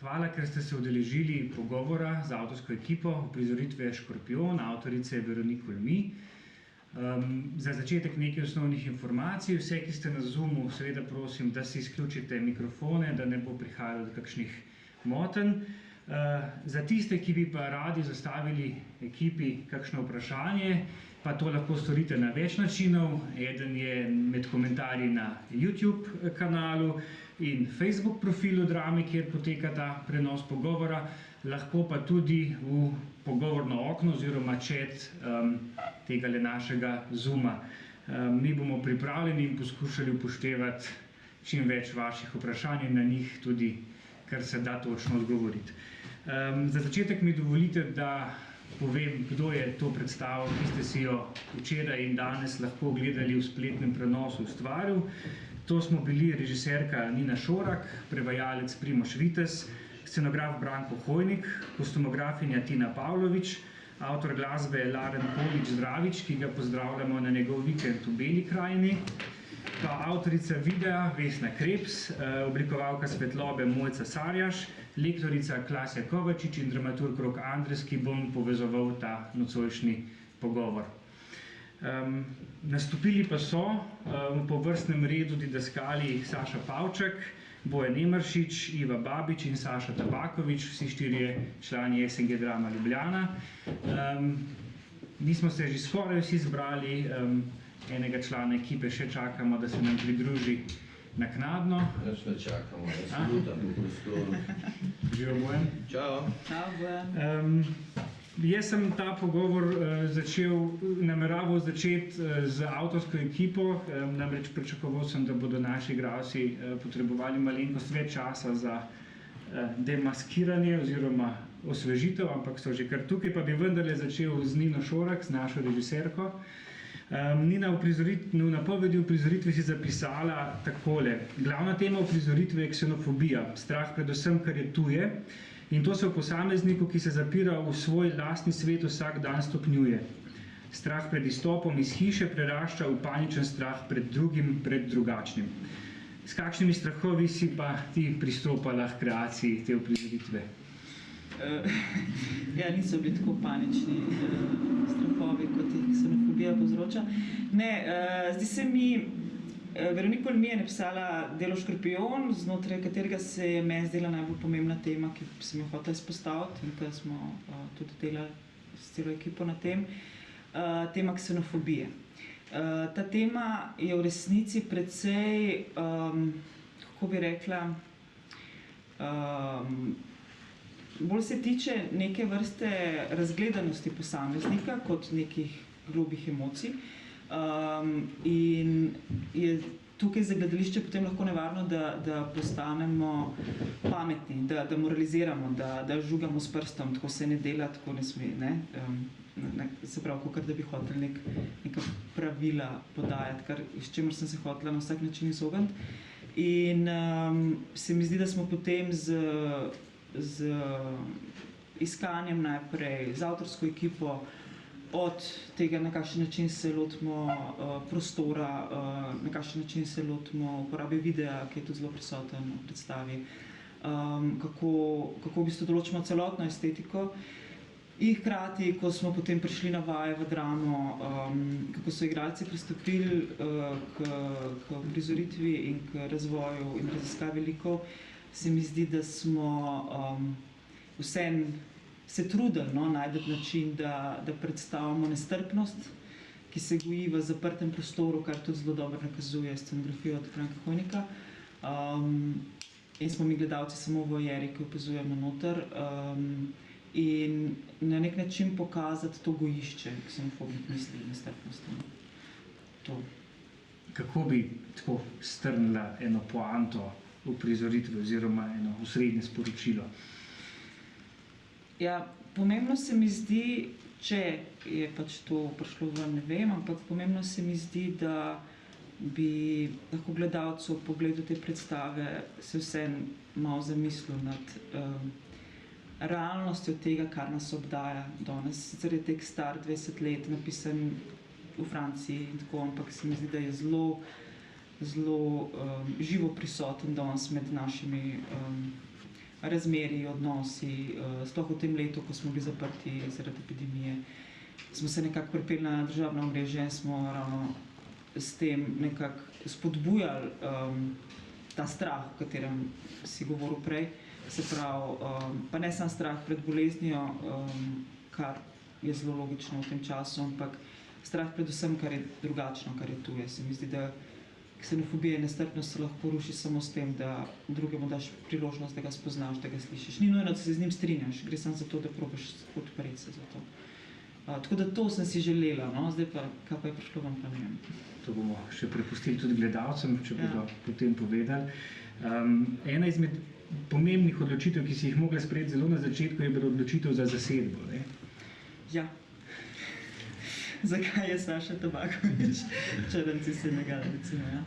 Hvala, ker ste se udeležili pogovora z avtorsko ekipo uprizoritve Škorpion, avtorice Veronique Olmy. Za začetek nekaj osnovnih informacij. Vse, ki ste na Zoomu, seveda prosim, da si izključite mikrofone, da ne bo prihajalo do kakšnih motenj. Za tiste, ki bi pa radi zastavili ekipi kakšno vprašanje, pa to lahko storite na več načinov. Eden je med komentarji na YouTube kanalu in Facebook profilu Drame, kjer poteka ta prenos pogovora, lahko pa tudi v pogovorno okno oziroma chat tegale našega Zooma. Mi bomo pripravljeni in poskušali upoštevati čim več vaših vprašanj in na njih tudi kar se da točno odgovoriti. Za začetek mi dovolite, da povem, kdo je to predstavo, ki ste si jo včeraj in danes lahko gledali v spletnem prenosu ustvaril. To smo bili režiserka Nina Šorak, prevajalec Primož Vitez, scenograf Branko Hojnik, kostumografinja Tina Pavlović, avtor glasbe Laren Polič-Zdravič, ki ga pozdravljamo na njegov vikend v Beli krajini, pa avtorica videa Vesna Krebs, oblikovalka svetlobe Mojca Sarjaš, lektorica Klasja Kovačič in dramaturg Rok Andres, ki bom povezoval ta nocojšnji pogovor. Nastopili pa so po vrstnem redu didaskali Saša Pavček, Bojan Emeršič, Iva Babič in Saša Tabaković, vsi štirje člani SNG Drama Ljubljana. Mi smo se že skoraj vsi zbrali, enega člana ekipe še čakamo, da se nam pridruži naknadno. Več ne čakamo, da se lutam v prostoru. Živo, Bojan. Čau. Čau, Bojan. Jaz sem ta pogovor nameraval začeti z avtorsko ekipo, namreč pričakoval sem, da bodo naši igralci potrebovali malenkost več časa za demaskiranje oziroma osvežitev, ampak so že kar tukaj, pa bi vendarle začel z Nino Šorak, z našo režiserko. Nina v napovedi uprizoritve si zapisala takole. Glavna tema uprizoritve je ksenofobija, strah predvsem, kar je tuje, in to se v posamezniku, ki se zapira v svoj lastni svet, vsak dan stopnjuje. Strah pred izstopom iz hiše prerašča v paničen strah pred drugim, pred drugačnim. S kakšnimi strahovi si pa ti pristopala k kreaciji te uprizoritve? Ja, niso bili tako panični strahovi, kot jih ksenofobija povzroča. Ne, zdi se mi, Veronique Olmy je napisala delo Škorpion, znotraj katerega se je meni zdela najbolj pomembna tema, ki sem jo hotela izpostaviti in ker smo tudi delali s celo ekipo na tem, tema ksenofobije. Ta tema je v resnici precej, kako bi rekla, bolj se tiče neke vrste razgledanosti posameznika kot nekih grobih emocij. In je tukaj za gledališče potem lahko nevarno, da postanemo pametni, da moraliziramo, da žugamo s prstom, tako se ne dela, tako ne sme, ne? Se pravi, kakor da bi hoteli neka pravila podajati, s čimer sem se hotela na vsak način izogniti. In se mi zdi, da smo potem z iskanjem najprej, z avtorsko ekipo, od tega, na kakšen način se lotimo prostora, na kakšen način se lotimo uporabe videa, ki je tudi zelo prisoten v predstavi, kako v bistvu določimo celotno estetiko. In hkrati, ko smo potem prišli na vaje v dramo, kako so igralci pristopili k uprizoritvi in k razvoju in raziskavi likov, se mi zdi, da smo vseeno se trudili najti način, da predstavimo nestrpnost, ki se goji v zaprtem prostoru, kar tudi zelo dobro nakazuje scenografijo od Branka Hojnika. In smo mi gledalci samo voajeri, ki opazujemo noter. In na nek način pokazati to gojišče ksenofobnih misli in nestrpnosti. To. Kako bi tako strnila eno poanto uprizoritve oziroma eno osrednje sporočilo? Ja, pomembno se mi zdi, če je pač to prišlo ven, ne vem, ampak pomembno se mi zdi, da bi lahko gledalcu v pogledu te predstave se vseeno malo zamislil nad realnostjo tega, kar nas obdaja danes. Sicer je tekst star 20 let, napisan v Franciji in tako, ampak se mi zdi, da je zelo živo prisoten danes med našimi razmeri, odnosi, sploh v tem letu, ko smo bili zaprti zaradi epidemije, smo se nekako pripeli na družabno omrežje, smo ravno s tem nekako spodbujali ta strah, o katerem si govoril prej, se pravi, pa ne samo strah pred boleznijo, kar je zelo logično v tem času, ampak strah pred vsem, kar je drugačno, kar je tuje. Se mi zdi, da ksenofobija in nestrpnost se lahko ruši samo s tem, da drugemu daš priložnost, da ga spoznaš, da ga slišiš. Ni nujno, da se z njim strinjaš, gre samo za to, da probaš odpreti se za to. Tako da to sem si želela, no? Zdaj pa, kaj pa je prišlo vam, pa ne vem. To bomo še prepustili tudi gledalcem, če bodo potem povedali. Ena izmed pomembnih odločitev, ki si jih mogla sprejeti zelo na začetku, je bila odločitev za zasedbo. Ne? Ja. Zakaj je Saša Tabaković črnci Senegala, recimo, ja.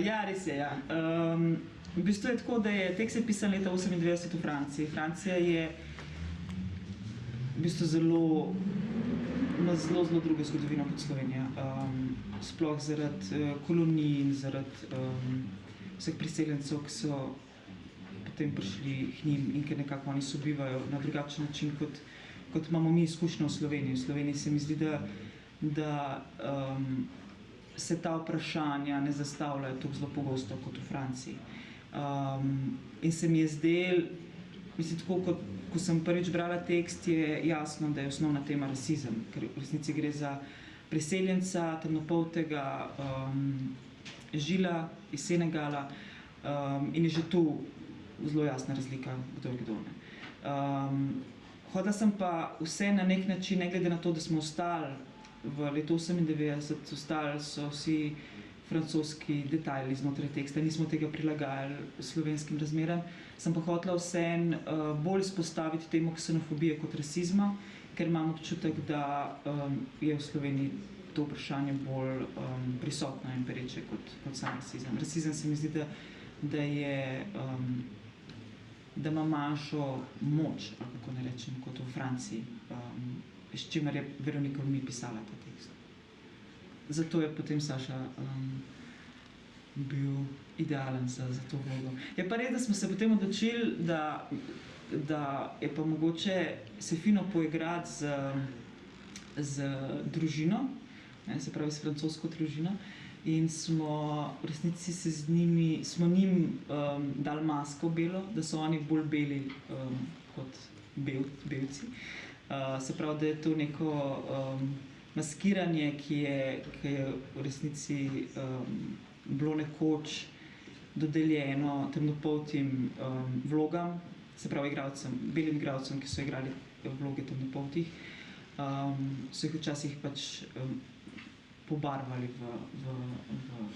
Ja, res je, ja. V bistvu je tako, da je tekst je pisan leta 1998 v Franciji. Francija je v bistvu ima zelo drugo zgodovino kot Slovenija. Sploh zaradi kolonij in zaradi vseh priseljencev, ki so potem prišli k njim in ker nekako oni sobivajo na drugačen način, kot imamo mi izkušnjo v Sloveniji. V Sloveniji se mi zdi, da se ta vprašanja ne zastavljajo tako zelo pogosto kot v Franciji. In se mi je zdelo, mislim, tako ko sem prvič brala tekst, je jasno, da je osnovna tema rasizem, ker v resnici gre za priseljenca, temnopoltega Žila iz Senegala in je že tu zelo jasna razlika, kdo je kdo. Hodila sem pa vse na nek način, ne glede na to, da smo ostali v letu 1998, ostali so vsi francoski detajli znotraj teksta, nismo tega prilagajali slovenskim razmeram, sem pa hotela vseeno bolj izpostaviti temo ksenofobije kot rasizma, ker imam občutek, da je v Sloveniji to vprašanje bolj prisotno in pereče kot sam rasizem. Rasizem se mi zdi, da ima manjšo moč, kako ne rečem, kot v Franciji, s čimer je Veronika Olmi pisala ta tekst. Zato je potem Saša bil idealen za to vlogo. Je pa res, da smo se potem odločili, da je pa mogoče se fino poigrati z družino, ne, se pravi s francosko družino, in smo v resnici smo njim dali masko belo, da so oni bolj beli kot belci. Se pravi, da je to neko maskiranje, ki je v resnici bilo nekoč dodeljeno temnopoltim vlogam, se pravi belim igralcem, ki so igrali vloge temnopoltih, so jih včasih pač pobarvali v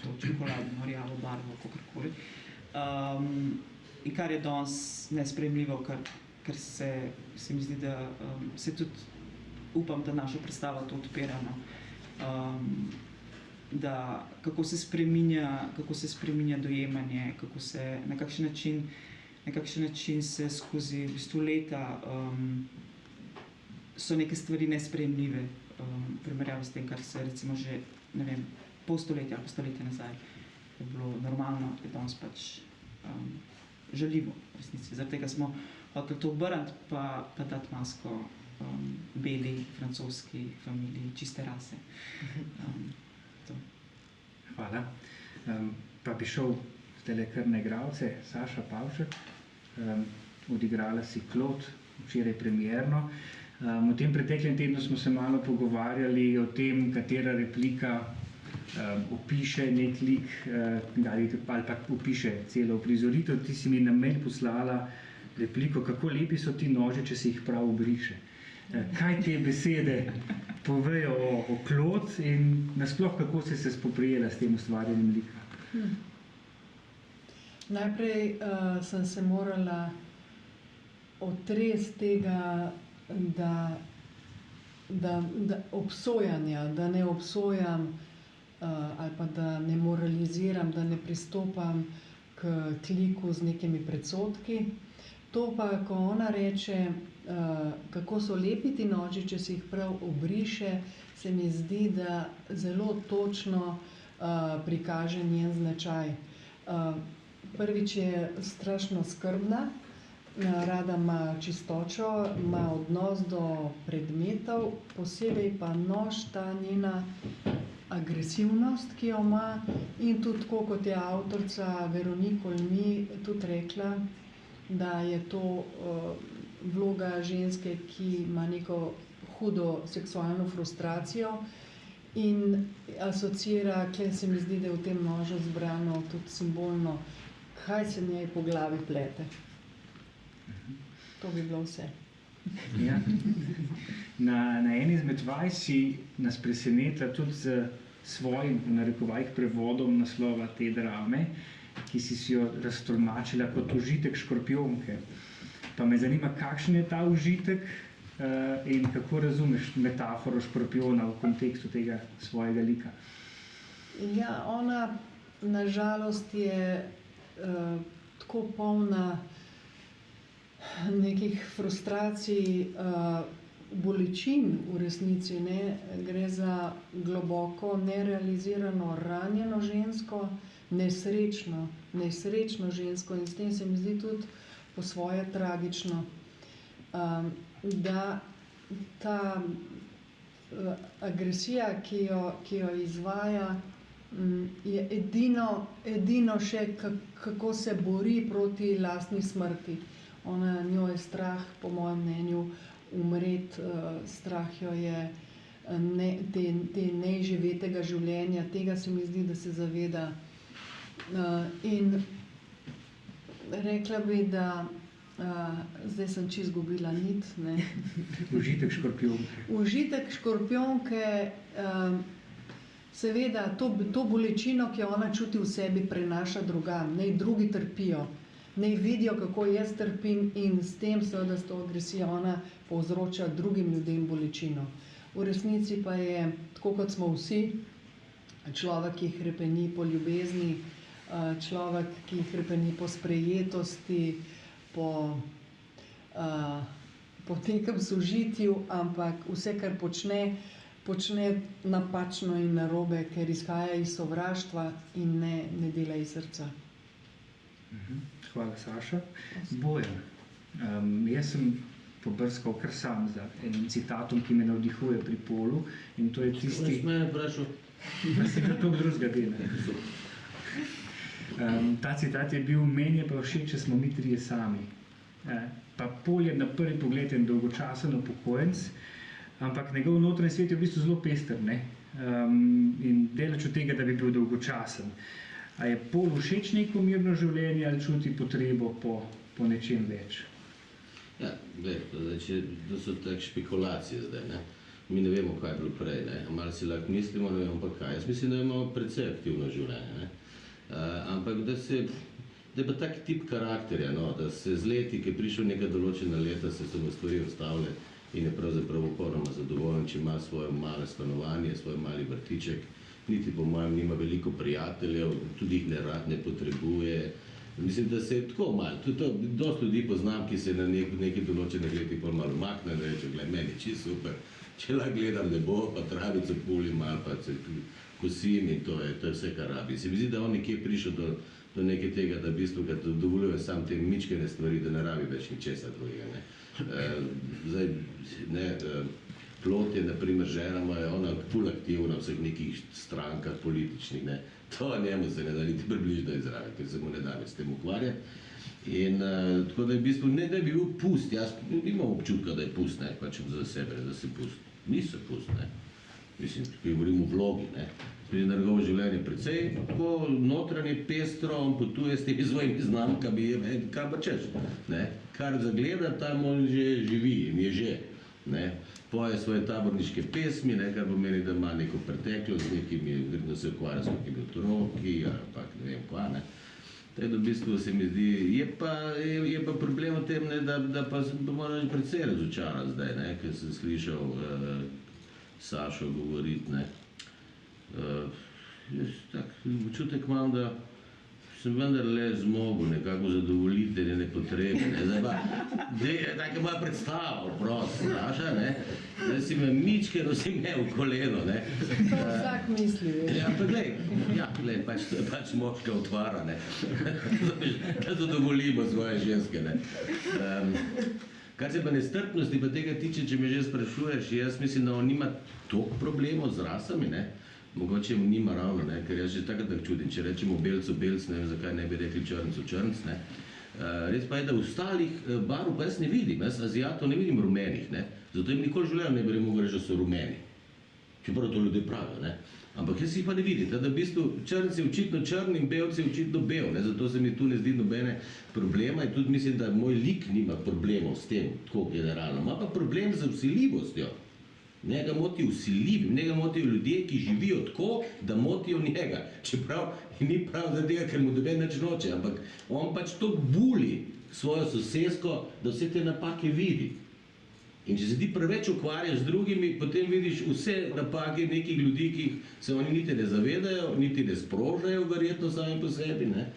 to čokoladno, rjavo barvo, kakorkoli. In kar je danes nesprejemljivo, ker se mi zdi, da se tudi upam, da naša predstava to odpira, no. Da kako se spreminja dojemanje, kako se na kakšen način se skozi v bistvu leta so neke stvari nesprejemljive v primerjavi s tem, kar se recimo že, ne vem, pol stoletja ali pa stoletje nazaj je bilo normalno, je danes pač žaljivo v resnici. Zaradi tega smo hoteli to obrniti pa dati masko beli, francoski familiji, čiste rase. Hvala. Pa bi šel zdajle kar na igralce. Saša Pavšek, odigrala si Klot, včeraj premierno. V tem preteklem tednu smo se malo pogovarjali o tem, katera replika opiše nek lik ali pa opiše celo uprizoritev. Ti si mi na mail poslala repliko, kako lepi so ti noži, če se jih prav obriše. Kaj te besede povejo o Klot in nasploh kako si se spoprijela s tem ustvarjanjem lika? Najprej sem se morala otresti tega, da obsojanja, da ne obsojam ali pa da ne moraliziram, da ne pristopam k liku z nekimi predsodki. To pa, ko ona reče, kako so lepi ti noži, če se jih prav obriše, se mi zdi, da zelo točno prikaže njen značaj. Prvič je strašno skrbna, rada ima čistočo, ima odnos do predmetov, posebej pa nož, ta njena agresivnost, ki jo ima, in tudi tako, kot je avtorica Veronique Olmy tudi rekla, da je to vloga ženske, ki ima neko hudo seksualno frustracijo in asocira, kle se mi zdi, da je v tem nožu zbrano tudi simbolno, kaj se njej po glavi plete. To bi bilo vse. Ja. Na eni izmed vaj si nas presenetila tudi z svojim, v narekovajih, prevodom naslova te drame, ki si jo raztolmačila kot užitek škorpijonke. Pa me zanima, kakšen je ta užitek in kako razumeš metaforo škorpijona v kontekstu tega svojega lika? Ja, ona nažalost je tako polna nekih frustracij, bolečin v resnici, ne? Gre za globoko nerealizirano, ranjeno žensko, nesrečno žensko, in s tem se mi zdi tudi po svoje tragično, da ta agresija, ki jo izvaja, je edino še, kako se bori proti lastni smrti. Njo je strah, po mojem mnenju, umreti, strah jo je te neživetega življenja, tega se mi zdi, da se zaveda. In rekla bi, da zdaj sem čisto izgubila nit, ne. Užitek škorpijonke. Užitek škorpijonke, seveda to bolečino, ki jo ona čuti v sebi, prenaša drugam, naj drugi trpijo, naj vidijo, kako jaz trpim, in s tem, seveda s to agresijo, ona povzroča drugim ljudem bolečino. V resnici pa je, tako kot smo vsi, človek, ki hrepeni po ljubezni, človek, ki hrepeni po sprejetosti, po nekem sožitju, ampak vse, kar počne napačno in narobe, ker izhaja iz sovraštva in ne dela iz srca. Hvala, Saša. Bojan, jaz sem pobrskal kar sam za enim citatom, ki me navdihuje pri Polu, in to je tisti... Kaj me vprašal? Pa si ga toliko drugega dela. Ta citat je bil: meni je pa všeč, če smo mi trije sami. Pa Pol je na prvi pogled en dolgočasen upokojenec, ampak njegov notranji svet je v bistvu zelo pester, ne? In daleč od tega, da bi bil dolgočasen. A je Pol všeč neko mirno življenje ali čuti potrebo po nečem več? Ja, gled, to so tak špekulacije zdaj, ne. Mi ne vemo, kaj je bilo prej, ne. Malo si lahko mislimo, ne vemo pa kaj. Jaz mislim, da imamo precej aktivno življenje, ne. Ampak da je pa tak tip karakterja, no, da se z leti, ki je prišel neka določena leta, se so mu stvari ustavile in je pravzaprav popolnoma zadovoljen, če ima svoje malo stanovanje, svoj mali vrtiček, niti po mojem nima veliko prijateljev, tudi jih ne potrebuje. Mislim, da se je tako malo, dosti ljudi poznam, ki se na neki določenih letih pol malo umakne in reče, gled, meni je čisto super, če lahko gledam nebo, pa travico pulim malo, pa se kosim, in to je vse, kar rabi. Se mi zdi, da on nekje prišel do nekaj tega, da v bistvu ga dovoljuje sam te mičkene stvari, da ne rabi več ničesar drugega, ne. Zdaj, ne, Plot je, naprimer, žena moja, ona ful aktivna v vseh nekih strankah političnih, ne. To njemu se ne da niti približno izraven, ker se mu ne da več s tem ukvarjati. In tako da je v bistvu, ne da bi bil pust, jaz nimam občutka, da je pust, ne, pač za sebe, da si pust. Niso pust, ne. Mislim, tukaj govorim o vlogi, ne. Mislim, da njegovo življenje precej tako notranje, pestro, on potuje s temi svojimi znamkami, kaj pa češ, ne. Kar zagleda, tam on že živi in je že, ne. Poje svoje taborniške pesmi, ne, kar pomeni, da ima neko preteklost z nekimi, da se ukvarja s nekimi otroki, ampak ne vem kva, ne. Tako da v bistvu se mi zdi, je pa problem v tem, ne, da pa moram reči precej razočaran zdaj, ne, ker sem slišal Sašo govoriti, ne. Jaz tak občutek imam, da sem vendarle zmogel nekako zadovoljiti njene potrebe. Ne. Zdaj pa, tako moja predstava, prost, naša, ne. Zdaj si me mičkeno si imel v koleno, ne. To vsak misli, veš. Ja, pa glej, pač, to je pač moška utvara, ne. Da zadovoljimo svoje ženske, ne. Kar se pa nestrpnosti pa tega tiče, če me že sprašuješ, jaz mislim, da on nima toliko problemov z rasami, ne. Mogoče nima ravno, ne, ker jaz že tako čudim, če rečemo belcu belc, ne vem, zakaj ne bi rekli črncu črnc, ne. Res pa je, da ostalih barv pa jaz ne vidim, jaz Azijatov ne vidim rumenih, ne. Zato jim nikoli v življenju ne bi mogel reči, da so rumeni. Čeprav to ljudje pravijo, ne. Ampak jaz jih pa ne vidim, da v bistvu črnci očitno črn in belci očitno bel, ne. Zato se mi tu ne zdi nobene problema in tudi mislim, da moj lik nima problemov s tem, tako generalno. Ima pa problem z vsiljivostjo. Njega motijo vsiljivi, njega motijo ljudje, ki živijo tako, da motijo njega. Čeprav ni prav zaradi tega, ker mu noben nič noče, ampak on pač to buli svojo sosesko, da vse te napake vidi. In če se ti preveč ukvarjaš z drugimi, potem vidiš vse napake nekih ljudi, ki jih se oni niti ne zavedajo, niti ne sprožajo verjetno sami po sebi, ne.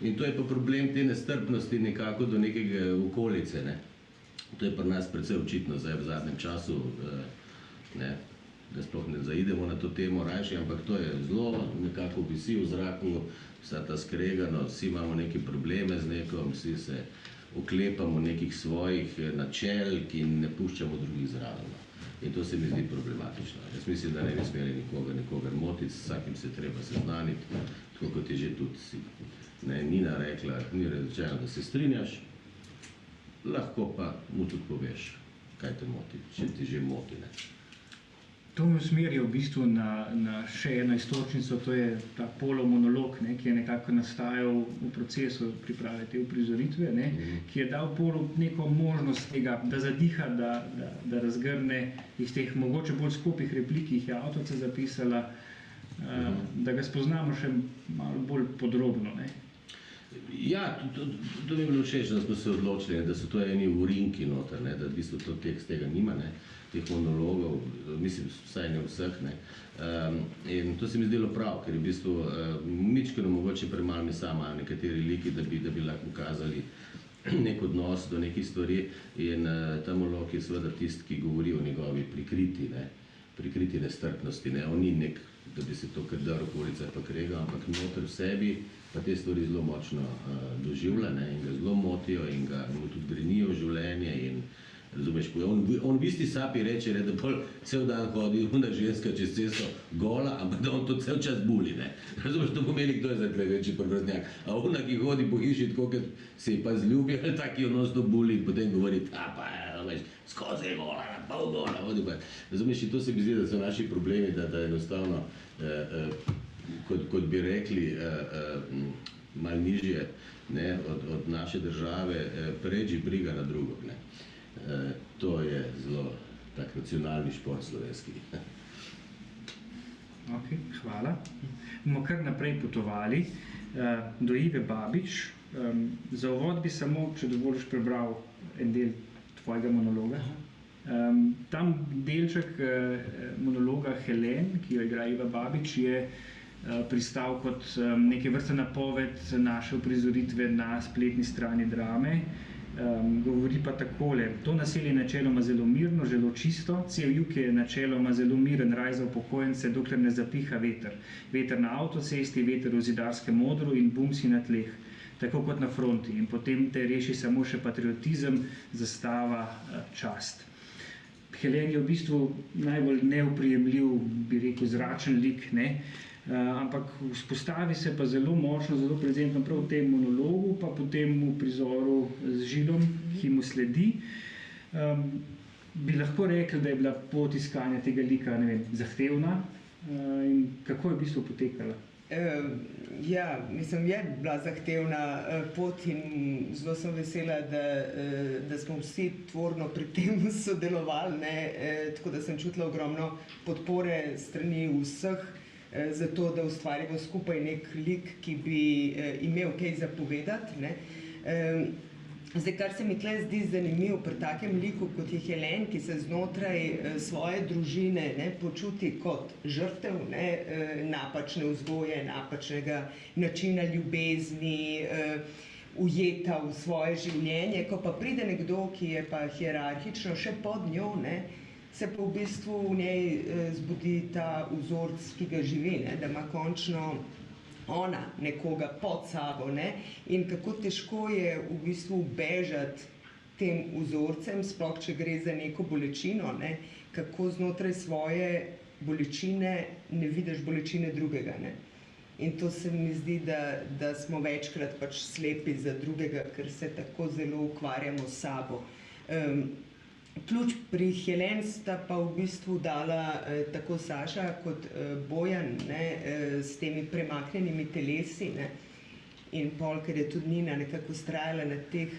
In to je pa problem te nestrpnosti nekako do nekega okolice, ne. To je pri nas precej očitno zdaj v zadnjem času, ne, da sploh ne zaidemo na to temo rajši, ampak to je zelo nekako visi v zraku, vsa ta skreganost, vsi imamo neke probleme z nekom, vsi se oklepamo nekih svojih načel, ki ne puščamo drugih zraven. In to se mi zdi problematično. Jaz mislim, da ne bi smeli nikogar motiti, s vsakim se treba seznaniti, tako kot je že tudi Nina rekla, ni rečeno, da se strinjaš, lahko pa mu tudi poveš, kaj te moti, če ti že moti, ne. To me usmerja v bistvu na še eno istočnico, to je ta polomonolog, ne, ki je nekako nastajal v procesu priprave te uprizoritve, ne, ki je dal Polu neko možnost tega, da zadiha, da razgrne iz teh mogoče bolj skupih replik, ki jih je avtorica zapisala, da ga spoznamo še malo bolj podrobno. Ne. Ja, to mi je bilo všeč, da smo se odločili, da so to eni urinki noter, ne, da v bistvu to tekst tega nima, ne, teh monologov, mislim, vsaj ne vseh, ne. In to se mi zdelo prav, ker je v bistvu mičkeno mogoče premalo mesa imajo nekateri liki, da bi lahko ukazali nek odnos do nekih stvari in ta monolog je seveda tisti, ki govori o njegovi prikriti nestrpnosti, ne. On ni nek, da bi se to kar dal okolica pa krega, ampak noter v sebi pa te stvari zelo močno doživlja, ne, in ga zelo motijo in ga mu tudi grenijo življenje in razumeš, on v isti sapi reče, ne, da pol cel dan hodi ona ženska čez cesto gola, ampak da on to cel čas buli, ne. Razumeš, to pomeni, kdo je zdaj večji prvrznjak. A ona, ki hodi po hiši tako, kot se ji pa zljubi, ali tak, ki jo non-stop buli in potem govori, pa, veš, skozi je gola, na pol gola, hodi pa. Razumeš, in to se mi zdi, da so naši problemi, da enostavno, kot bi rekli, malo nižje, ne, od naše države, preveč briga na drugog, ne. To je zelo tak nacionalni šport slovenski. Ok, hvala. Bomo kar naprej potovali do Ive Babič. Za uvod bi samo, če dovoliš, prebral en del tvojega monologa. Tam delček monologa Helen, ki jo igra Iva Babič, je pristal kot neke vrste napoved naše uprizoritve na spletni strani Drame. Govori pa takole: to naselje je načeloma zelo mirno, zelo čisto, cel jug je načeloma zelo miren raj za upokojence, dokler ne zapiha veter. Veter na avtocesti, veter v zidarskem odru in bumsi na tleh, tako kot na fronti. In potem te reši samo še patriotizem, zastava, čast. Helen je v bistvu najbolj neoprijemljiv, bi rekel, zračen lik, ne? Ampak vzpostavi se pa zelo močno, zelo prezentno prav v tem monologu, pa potem v prizoru z Žilom, ki mu sledi. Bi lahko rekli, da je bila pot iskanja tega lika, ne vem, zahtevna, in kako je v bistvu potekala? Ja, mislim, je bila zahtevna pot in zelo sem vesela, da smo vsi tvorno pri tem sodelovali, ne, tako da sem čutila ogromno podpore strani vseh, zato da ustvarimo skupaj nek lik, ki bi imel kaj zapovedati, ne. Zdaj, kar se mi tle zdi zanimivo pri takem liku, kot je Helen, ki se znotraj svoje družine počuti kot žrtev napačne vzgoje, napačnega načina ljubezni, ujeta v svoje življenje, ko pa pride nekdo, ki je pa hierarhično še pod njo, se pa v bistvu v njej zbudi ta vzorec, ki ga živi, da ima končno ona nekoga pod sabo, in kako težko je v bistvu bežati tem vzorcem, sploh če gre za neko bolečino, kako znotraj svoje bolečine ne vidiš bolečine drugega. In to se mi zdi, da smo večkrat pač slepi za drugega, ker se tako zelo ukvarjamo s sabo. Ključ pri Helen sta pa v bistvu dala tako Saša kot Bojan, s temi premaknjenimi telesi, in pol, ker je tudi Nina nekako vztrajala na teh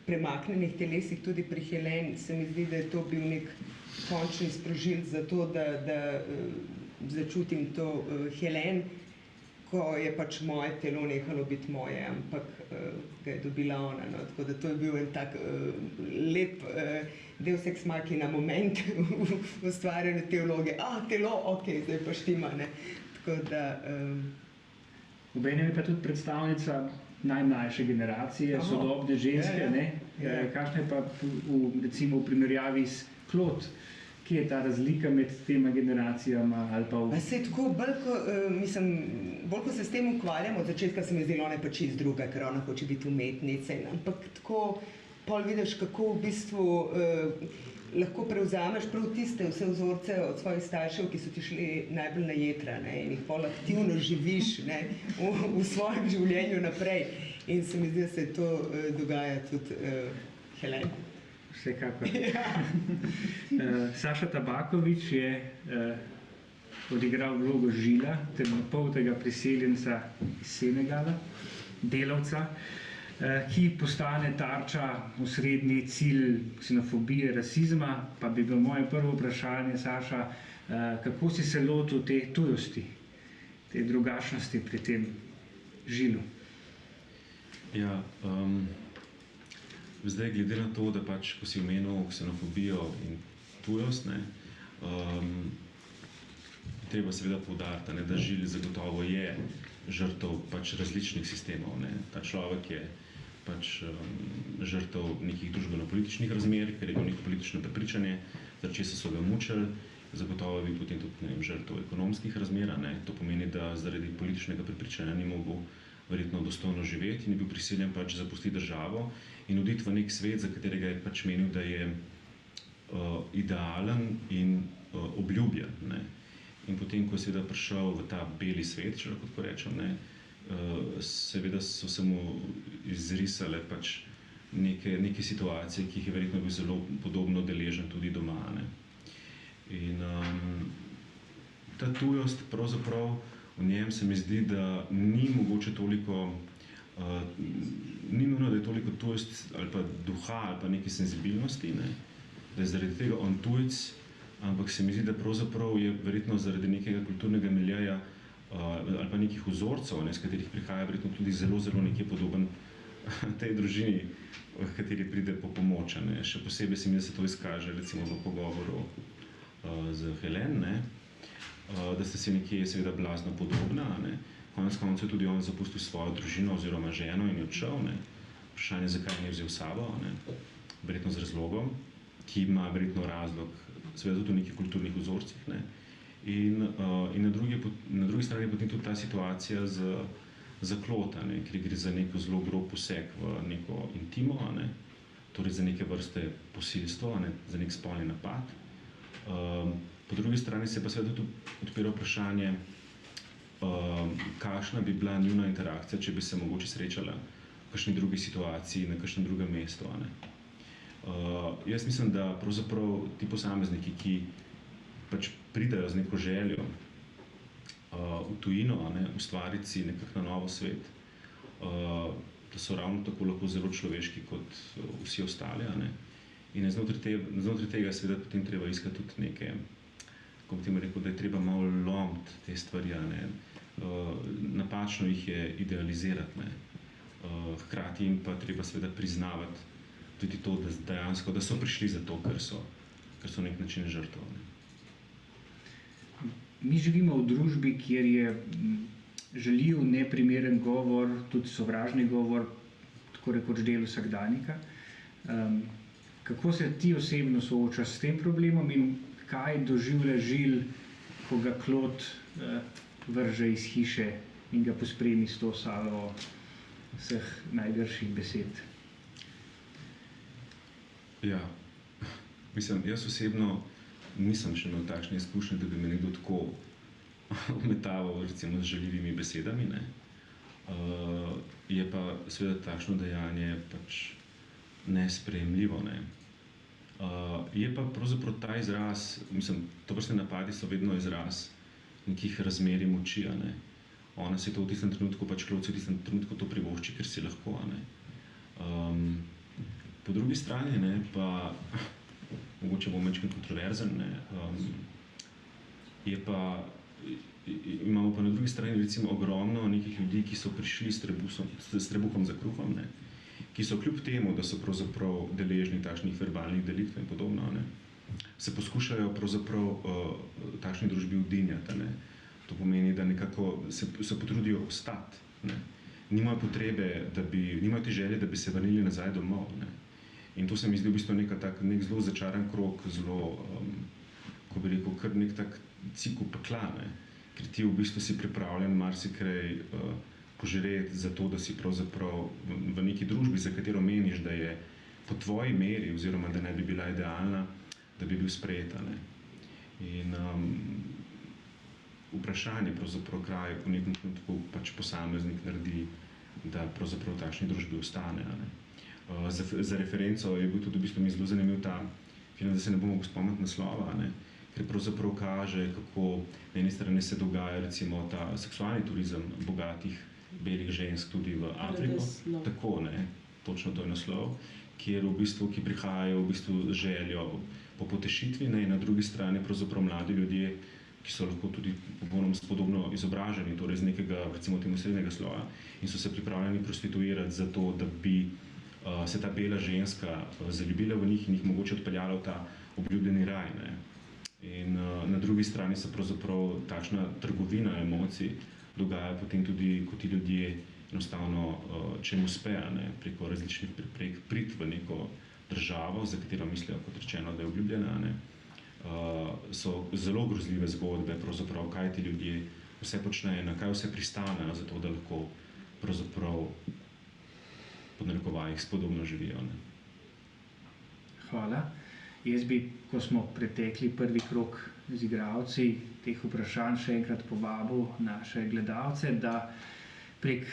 premaknjenih telesih, tudi pri Helen se mi zdi, da je to bil nek končni sprožilec za to, da začutim to Helen, ko je pač moje telo nehalo biti moje, ampak ga je dobila ona. Tako da to je bil en tak lep deus ex machina moment v ustvarjanju te vloge. Telo, ok, zdaj pa štima. Tako da... Obenem je pa tudi predstavnica najmlajše generacije, sodobne ženske. Kakšna je pa recimo v primerjavi s Claude? Kje je ta razlika med tema generacijama? Saj tako, bolj ko se s tem ukvarjamo, od začetka se mi zdelo, ona je pa čisto druga, ker ona hoče biti umetnica, ampak tako pol vidiš, kako v bistvu lahko prevzameš prav tiste vse vzorce od svojih staršev, ki so ti šli najbolj na jetra, in jih pol aktivno živiš v svojem življenju naprej. In se mi zdi, da se to dogaja tudi Helen. Vsekakor. Saša Tabaković je odigral vlogo Žila, temnopoltega priseljenca iz Senegala, delavca, ki postane tarča, osrednji cilj ksenofobije, rasizma. Pa bi bilo moje prvo vprašanje, Saša, kako si se lotil te tujosti, te drugačnosti pri tem Žilu? Ja, zdaj, glede na to, da pač, ko si omenil ksenofobijo in tujost, treba seveda poudariti, da Žil zagotovo je žrtev pač različnih sistemov. Ta človek je pač žrtev nekih družbeno-političnih razmer, ker je bil neko politično prepričanje, zaradi česa so ga mučili, zagotovo je bil potem tudi žrtev ekonomskih razmer. To pomeni, da zaradi političnega prepričanja ni mogel verjetno dostojno živeti in je bil prisiljen pač zapustiti državo in oditi v nek svet, za katerega je pač menil, da je idealen in obljubljen. In potem, ko je seveda prišel v ta beli svet, če lahko tako rečem, seveda so se mu izrisale pač neke situacije, ki jih je verjetno bil zelo podobno deležen tudi doma. In ta tujost pravzaprav v njem se mi zdi, da ni mogoče toliko, ni nujno, da je toliko tujost ali pa duha ali pa neke senzibilnosti, da je zaradi tega on tujec, ampak se mi zdi, da pravzaprav je verjetno zaradi nekega kulturnega miljeja ali pa nekih vzorcev, s katerih prihaja verjetno tudi zelo nekje podoben tej družini, v kateri pride po pomoč. Še posebej se mi, da se to izkaže recimo v pogovoru z Helen, da sta si nekje seveda blazno podobna. Konec koncev je tudi on zapustil svojo družino oziroma ženo in je odšel. Vprašanje, zakaj ni vzel sabo, verjetno z razlogom, ki ima verjetno razlog, seveda tudi v nekih kulturnih vzorcih. In na drugi strani je potem tudi ta situacija za Clauda, ker gre za neko zelo grob poseg v neko intimo, torej za neke vrste posilstvo, za nek spolni napad. Po drugi strani se pa seveda tudi odpira vprašanje, kakšna bi bila njuna interakcija, če bi se mogoče srečala v kakšni drugi situaciji, na kakšnem drugem mestu. Jaz mislim, da pravzaprav ti posamezniki, ki pač pridajo z neko željo v tujino, ustvariti si nekako na novo svet, da so ravno tako lahko zelo človeški kot vsi ostali. In znotraj tega seveda potem treba iskati tudi neke, ko bi tem rekel, da je treba malo lomiti te stvari, napačno jih je idealizirati. Hkrati jim pa treba seveda priznavati tudi to, da so prišli zato, ker so na nek način žrtev. Mi živimo v družbi, kjer je žaljiv, neprimeren govor, tudi sovražni govor, tako rekoč del vsakdanjika. Kako se ti osebno soočaš s tem problemom in kaj doživlja Žil, ko ga Klod vrže iz hiše in ga pospremi s to salvo vseh najgrših besed? Ja, mislim, jaz osebno nisem še imel takšne izkušnje, da bi me nekdo tako obmetaval recimo z žaljivimi besedami, ne. Je pa seveda takšno dejanje pač nesprejemljivo, ne. Je pa pravzaprav ta izraz, mislim, tovrstne napadi so vedno izraz nekih razmerij moči, a ne. Ona si to v tistem trenutku, pač Klod si v tistem trenutku to privošči, ker si lahko, a ne. Po drugi strani, ne, pa mogoče bom večkrat kontroverzen, ne, imamo pa na drugi strani recimo ogromno nekih ljudi, ki so prišli s trebuhom za kruhom, ne, ki so kljub temu, da so pravzaprav deležni takšnih verbalnih delitev in podobno, ne, se poskušajo pravzaprav takšni družbi udinjati, ne. To pomeni, da nekako se potrudijo ostati, ne. Nimajo potrebe, nimajo te želje, da bi se vrnili nazaj domov, ne. In to se mi zdi v bistvu nek zelo začaran krog, zelo, ko bi rekel, kar nek tak cikel pekla, ne. Ker ti v bistvu si pripravljen marsikaj požreti za to, da si pravzaprav v neki družbi, za katero meniš, da je po tvoji meri oziroma da ne bi bila idealna, da bi bil sprejeta, ne. In vprašanje pravzaprav, kaj v nekem trenutku pač posameznik naredi, da pravzaprav v takšni družbi ostane, a ne. Za referenco je bil tudi v bistvu mi zelo zanimiv ta film, da se ne bomo spomniti naslova, ne, ker pravzaprav kaže, kako na eni strani se dogaja recimo ta seksualni turizem bogatih belih žensk tudi v Afriko. Tako, ne, točno to je naslov, kjer v bistvu, ki prihajajo v bistvu z željo po potešitvi, ne, in na drugi strani pravzaprav mladi ljudje, ki so lahko tudi podobno izobraženi, torej z nekega recimo temu srednjega sloja in so se pripravljeni prostituirati za to, da bi se ta bela ženska zaljubila v njih in jih mogoče odpeljala v ta obljubljeni raj, ne. In na drugi strani se pravzaprav takšna trgovina emocij dogaja potem tudi, ko ti ljudje enostavno, če jim uspe, ne, preko različnih preprek priti v neko državo, za katero mislijo, kot rečeno, da je obljubljena, ne. So zelo grozljive zgodbe, pravzaprav, kaj ti ljudje vse počnejo, na kaj vse pristanejo, zato da lahko pravzaprav pod narekovajih spodobno živijo, ne. Hvala. Jaz bi, ko smo pretekli prvi krog z igralci teh vprašanj, še enkrat povabil naše gledalce, da prek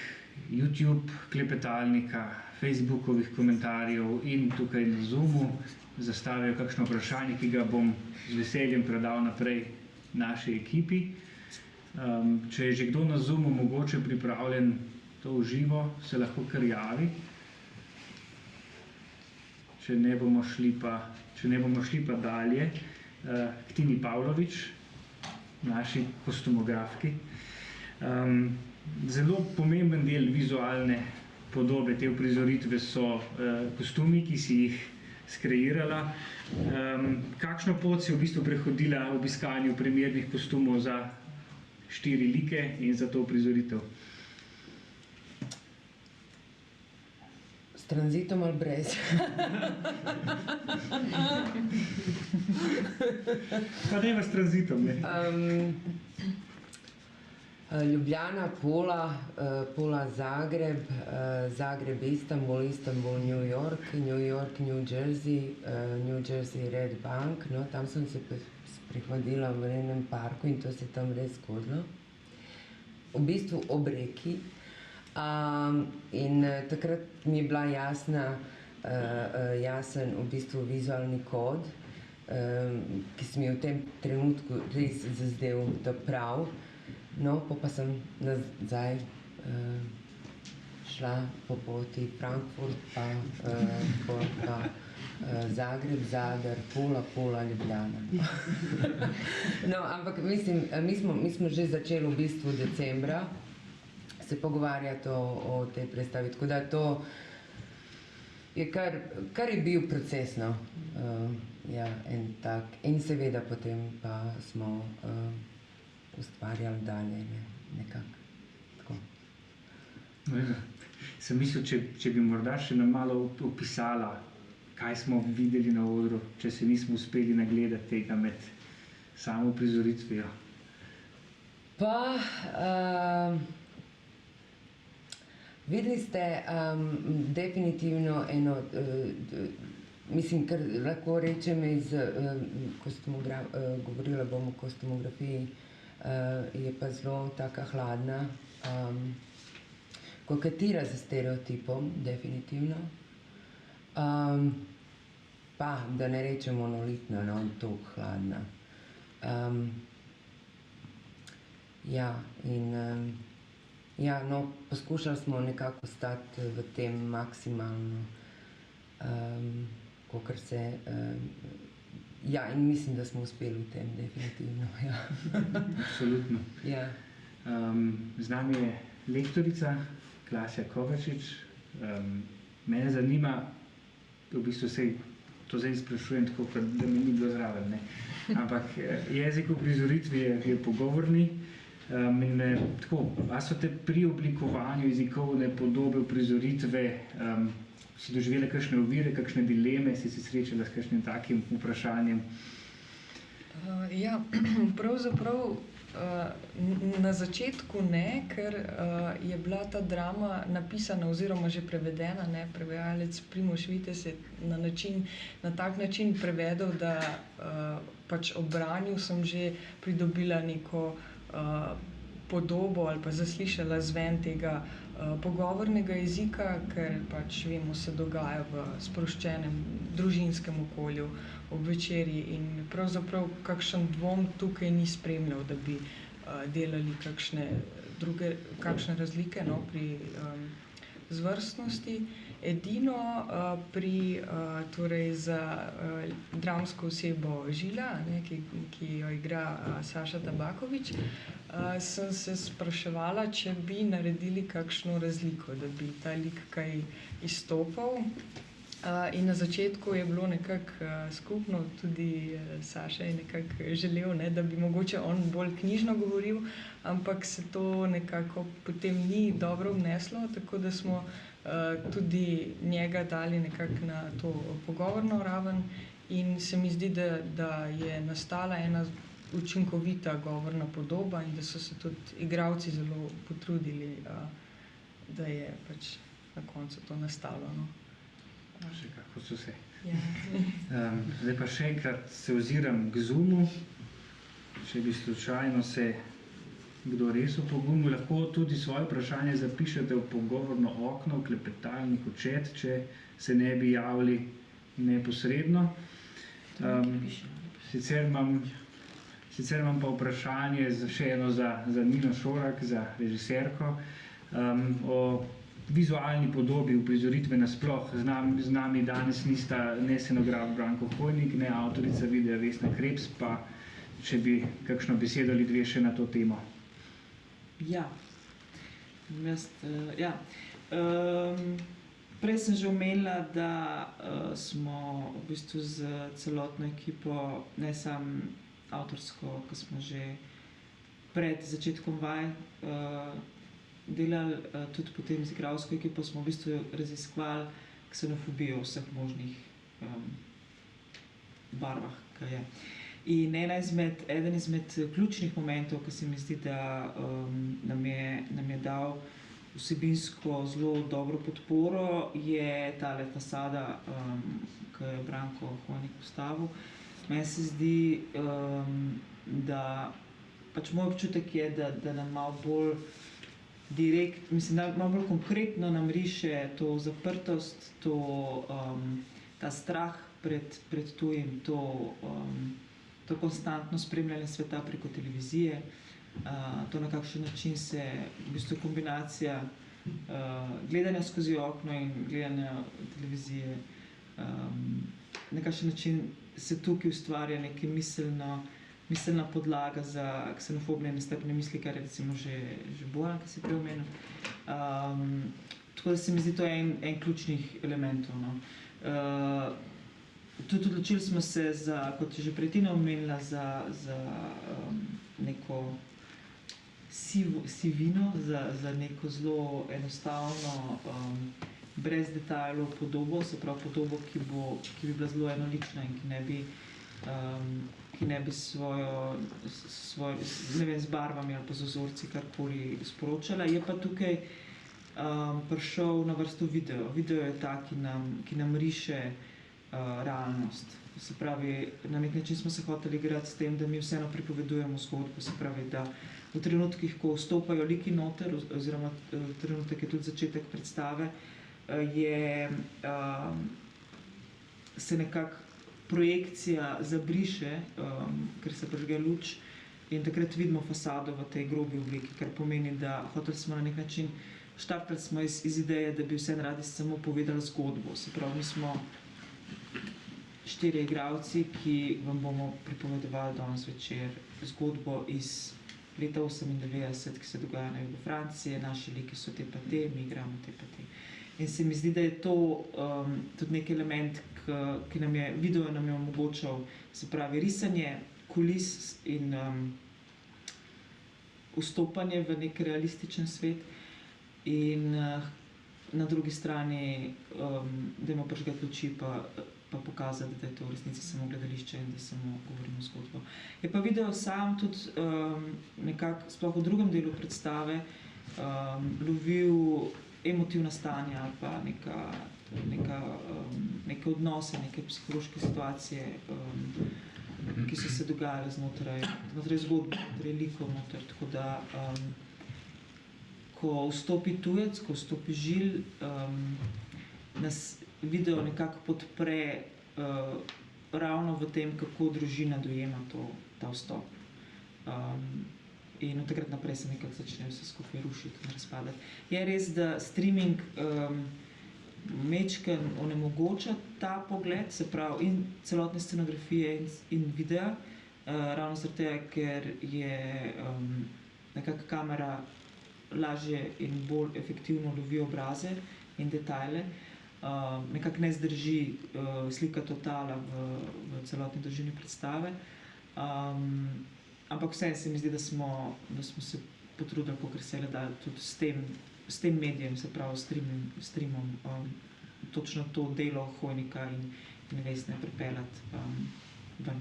YouTube klepetalnika, Facebookovih komentarjev in tukaj na Zoomu zastavijo kakšno vprašanje, ki ga bom z veseljem predal naprej naši ekipi. Če je že kdo na Zoomu mogoče pripravljen to v živo, se lahko kar javi. Če ne bomo šli pa dalje k Tini Pavlovič, naši kostumografki. Zelo pomemben del vizualne podobe te uprizoritve so kostumi, ki si jih skreirala. Kakšno pot si v bistvu prehodila ob iskanju primernih kostumov za 4 like in za to uprizoritev? S tranzitom ali brez? Pa dajva s tranzitom, ne? Ljubljana, Pola, Zagreb, Zagreb, Istanbul, Istanbul, New York, New York, New Jersey, New Jersey, Red Bank. No, tam sem se sprehodila v enem parku in to se tam res zgodilo. V bistvu ob reki. In takrat mi je bila jasen v bistvu vizualni kod, ki se mi je v tem trenutku res zazdel, da prav. No, pa sem nazaj šla po poti Frankfurt, pa Zagreb, Zadar, Pola, Ljubljana. No, ampak mislim, mi smo že začeli v bistvu decembra se pogovarjati o tej predstavi. Tako da to je kar je bil proces, no. Ja, en tak. In seveda potem pa smo ustvarjali dalje, nekako. Tako. Sem mislil, če bi morda še nam malo opisala, kaj smo videli na odru, če se nismo uspeli nagledati tega med samo prizoritvijo. Pa videli ste definitivno eno, mislim, kar lahko rečem govorila bom o kostumografiji, je pa zelo taka hladna, koketira z stereotipom, definitivno. Pa, da ne rečem monolitna, no, toliko hladna. Ja, in ja, no, poskušali smo nekako stati v tem maksimalno, kakor se, ja, in mislim, da smo uspeli v tem, definitivno, ja. Absolutno. Ja. Z nami je lektorica Klasja Kovačič. Mene zanima, v bistvu to zdaj sprašujem tako, da mi ni bilo zraven, ne. Ampak jezik v prizoritvi je pogovorni. In tako, a so te pri oblikovanju jezikovne podobe uprizoritve si doživela kakšne ovire, kakšne dileme, si se srečala s kakšnim takim vprašanjem? Ja, pravzaprav na začetku ne, ker je bila ta drama napisana oziroma že prevedena, ne, prevajalec Primož Vitez je na tak način prevedel, da pač ob branju sem že pridobila neko podobo ali pa zaslišala zven tega pogovornega jezika, ker pač vemo, se dogaja v sproščenem družinskem okolju ob večerji in pravzaprav kakšen dvom tukaj ni spremljal, da bi delali kakšne razlike, no, pri zvrstnosti. Edino torej za dramsko osebo Žila, ne, ki jo igra Saša Tabaković, sem se spraševala, če bi naredili kakšno razliko, da bi ta lik kaj izstopal. In na začetku je bilo nekako skupno, tudi Saša je nekako želel, ne, da bi mogoče on bolj knjižno govoril, ampak se to nekako potem ni dobro obneslo, tako da smo tudi njega dali nekako na to pogovorno raven in se mi zdi, da je nastala ena učinkovita govorna podoba in da so se tudi igralci zelo potrudili, da je pač na koncu to nastalo, no. Še kako so se. Ja. Zdaj pa še enkrat se oziram k Zoomu. Če bi slučajno se kdo res opogumil, lahko tudi svoje vprašanje zapišete v pogovorno okno, v klepetalnik, v chat, če se ne bi javili neposredno. Sicer imam pa vprašanje še eno za Nino Šorak, za režiserko, o vizualni podobi uprizoritve nasploh. Z nami danes nista ne scenograf Branko Hojnik, ne avtorica videa Vesna Krebs, pa če bi kakšno besedo ali dve še na to temo. Ja. Prej sem že omenila, da smo v bistvu z celotno ekipo, ne samo avtorsko, ko smo že pred začetkom vaj delali, tudi potem z igralsko ekipo smo v bistvu raziskovali ksenofobijo v vseh možnih barvah, kaj je. In eden izmed ključnih momentov, ki se mi zdi, da nam je dal vsebinsko zelo dobro podporo, je tale fasada, ki je Branko Hojnik postavil. Meni se zdi, da pač moj občutek je, da nam malo bolj malo bolj konkretno nam riše to zaprtost, ta strah pred tujim, to konstantno spremljanje sveta preko televizije, to na kakšen način se v bistvu kombinacija gledanja skozi okno in gledanja televizije, na kakšen način se tukaj ustvarja neko miselno miselna podlaga za ksenofobne in nestrpne misli, kar je recimo že Bojan, ki si prej omenil. Tako da se mi zdi to en ključnih elementov. No. Tudi odločili smo se za, kot je že prej Tina omenila, za neko sivino, za neko zelo enostavno, brez detajlov podobo, se pravi podobo, ki bi bila zelo enolična in ki ne bi svojo ne vem, z barvami ali pa z vzorci karkoli sporočala. Je pa tukaj prišel na vrsto video. Video je ta, ki nam riše realnost. Se pravi, na nek način smo se hoteli igrati s tem, da mi vseeno pripovedujemo zgodbo. Se pravi, da v trenutkih, ko vstopajo liki noter, oziroma trenutek je tudi začetek predstave, se nekako projekcija zabriše, ker se prižge luč in takrat vidimo fasado v tej grobi obliki, kar pomeni, da hoteli smo na nek način, štartali smo iz ideje, da bi vseeno radi samo povedali zgodbo. Se pravi, mi smo 4 igralci, ki vam bomo pripovedovali danes večer zgodbo iz leta 98, ki se dogaja na jugu Francije, naši liki so te pa te, mi igramo te pa te. In se mi zdi, da je to tudi nek element, ki nam je, video nam je omogočal, se pravi, risanje kulis in vstopanje v nek realističen svet in na drugi strani, dajmo prižgati luči pa pokazati, da je to v resnici samo gledališče in da samo govorimo zgodbo. Je pa video sam tudi nekako, sploh v drugem delu predstave, lovil emotivna stanja ali pa neke odnose, neke psihološke situacije, ki so se dogajale znotraj zgodbe, znotraj likov noter. Tako da, ko vstopi tujec, ko vstopi Žil, nas video nekako podpre ravno v tem, kako družina dojema ta vstop. In od takrat naprej se nekako začne vse skupaj rušiti in razpadati. Je res, da streaming mečken onemogoča ta pogled, se pravi in celotne scenografije in videa, ravno zaradi tega, ker je nekako kamera lažje in bolj efektivno lovi obraze in detajle. Nekako ne zdrži slika totala v celotni dolžini predstave. Ampak vseeno se mi zdi, da smo se potrudili, kolikor se le da, tudi s tem medijem, se pravi streamom, točno to delo Hojnika in Vesne pripeljati ven.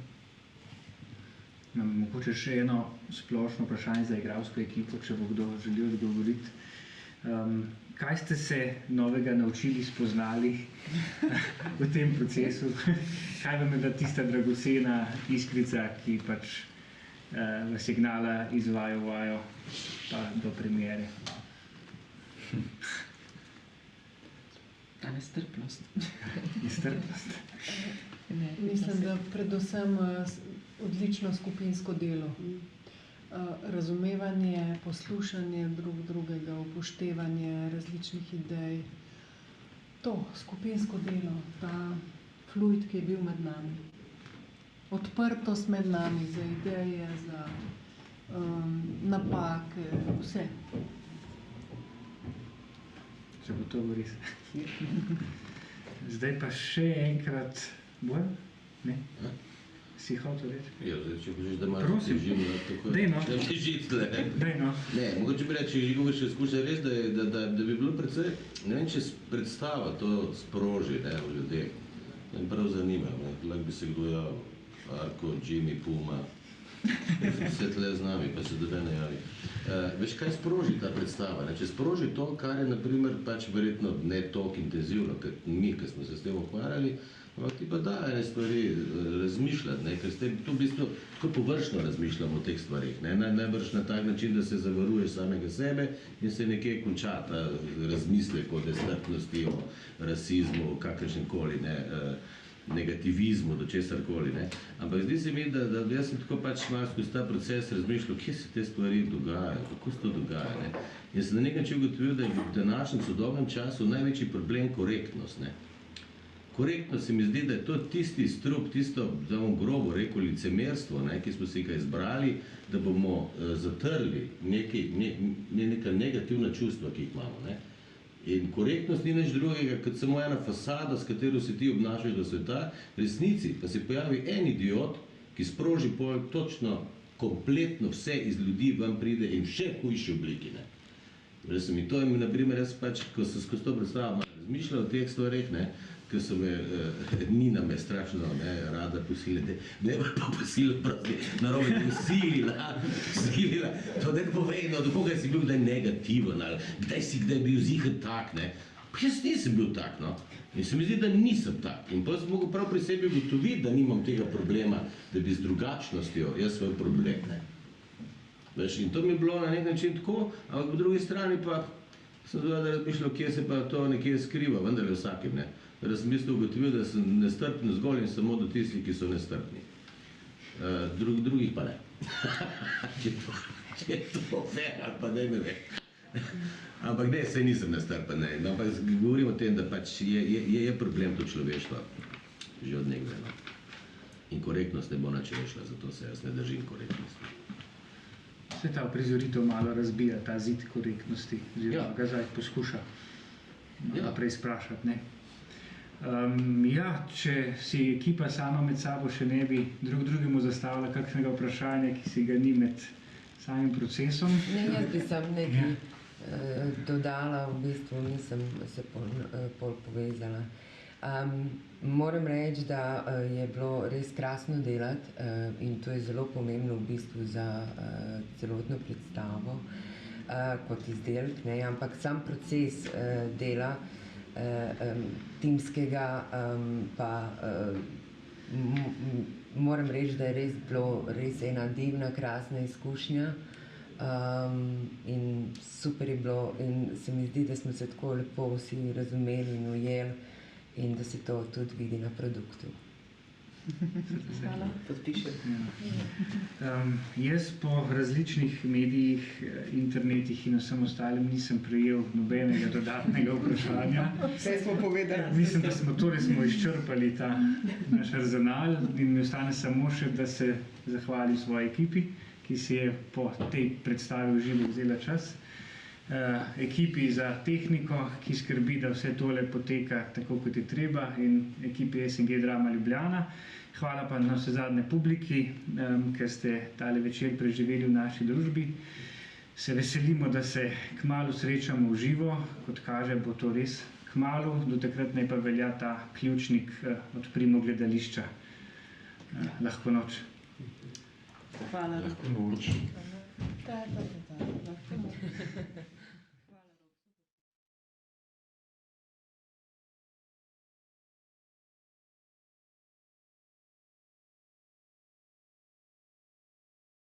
Mogoče še eno splošno vprašanje za igralsko ekipo, če bo kdo želel odgovoriti. Kaj ste se novega naučili, spoznali v tem procesu? Kaj vam je bila tista dragocena iskrica, ki pač vas je gnala iz vajo v vajo pa do premiere? Ta nestrpnost. Nestrpnost. Mislim, da predvsem odlično skupinsko delo. Razumevanje, poslušanje drug drugega, upoštevanje različnih idej. To skupinsko delo, ta fluid, ki je bil med nami. Odprtost med nami za ideje, za napake, vse. Če bo to res. Zdaj pa še enkrat bolj, ne? Si hotel reči? Ja, zdaj, če hočeš, da malo težim, tako je. Dejno. Da težiti tle. Dejno. Ne, mogoče bi reči, Žigovič še skuša res, da bi bilo predvsej, ne vem, če predstava to sproži, ne, v ljudeh. Me prav zanima, ne, lahko bi se kdo javil. Arko, Jimmy, Puma, vse tle z nami, pa se dobe ne javi. Veš, kaj sproži ta predstava? Ne? Če sproži to, kar je, naprimer, pač verjetno ne toliko intenzivno, kot mi, ki smo se s tem ukvarjali, ampak ti pa da ene stvari razmišljati, ne? Ker s tem, tu v bistvu tako površno razmišljamo o teh stvarih, ne? Najbrž na tak način, da se zavaruješ samega sebe in se nekje konča ta razmislek o nestrpnosti, o rasizmu, kakršenkoli, ne? Negativizmu, do česarkoli, ne. Ampak zdi se mi, da jaz sem tako pač malo skozi ta proces razmišljal, kje se te stvari dogajajo, kako se to dogaja, ne. In sem na nek način ugotovil, da je v današnjem sodobnem času največji problem korektnost, ne. Korektno se mi zdi, da je to tisti strup, tisto, da bomo grobo rekel, licemerstvo, ne, ki smo si ga izbrali, da bomo zatrli neka negativna čustva, ki jih imamo. Ne. In korektnost ni nič drugega, kot samo ena fasada, s katero se ti obnašaš do sveta, v resnici pa se pojavi en idiot, ki sproži pol točno, kompletno vse iz ljudi ven pride in v še hujši obliki. Ne. In to je mi, na primer, jaz pač, ko sem skozi to predstavo razmišljal o teh stvareh, ker so me, Nina me strašno rada posilila, ne pa posilila, prosti, narobe, ne silila, to ne povej, no, dokaj si bil kdaj negativen, ali kdaj si kdaj bil ziher tak, ne. Pa jaz nisem bil tak, no. In se mi zdi, da nisem tak. In pa sem mogel prav pri sebi ugotoviti, da nimam tega problema, da bi z drugačnostjo jaz svoj problem, ne. Veš, in to mi je bilo na nek način tako, ampak po drugi strani pa sem da razmišljal, kje se pa to nekje skriva, vendar je vsakim, ne. Da sem isto ugotovil, da sem nestrpen zgolj in samo do tistih, ki so nestrpni. Drugih pa ne. Če je to fair, ali pa ne ve. Ampak ne, saj nisem nestrpen, ne. Ampak govorim o tem, da pač je problem to človeštva že od nekdaj, no. In korektnost ne bo nič rešila, zato se jaz ne držim korektnosti. Se ta uprizoritev malo razbija, ta zid korektnosti, oziroma ga zdaj poskuša naprej sprašati, ne. Če si ekipa sama med sabo še ne bi drugemu zastavila kakšnega vprašanja, ki si ga ni med samim procesom. Ne, jaz bi sam nekaj dodala, v bistvu nisem se pol povezala. Moram reči, da je bilo res krasno delati in to je zelo pomembno v bistvu za celotno predstavo kot izdelek, ne, ampak sam proces dela timskega pa moram reči, da je res bilo res ena divna, krasna izkušnja in super je bilo in se mi zdi, da smo se tako lepo vsi razumeli in ujeli in da se to tudi vidi na produktu. Hvala. Podpišem. Jaz po različnih medijih, internetih in vsem ostalim nisem prejel nobenega dodatnega vprašanja. Vse smo povedali. Mislim, da smo izčrpali ta naš arzenal in mi ostane samo še, da se zahvalim svoji ekipi, ki si je po tej predstavi v živo vzela čas. Ekipi za tehniko, ki skrbi, da vse tole poteka tako, kot je treba, in ekipi SNG Drama Ljubljana. Hvala pa na vsezadnje publiki, ker ste tale večer preživeli v naši družbi. Se veselimo, da se kmalu srečamo v živo, kot kaže, bo to res kmalu, do takrat naj pa velja ta ključnik odprimo gledališča. Lahko noč. Hvala. Lahko noč. Da.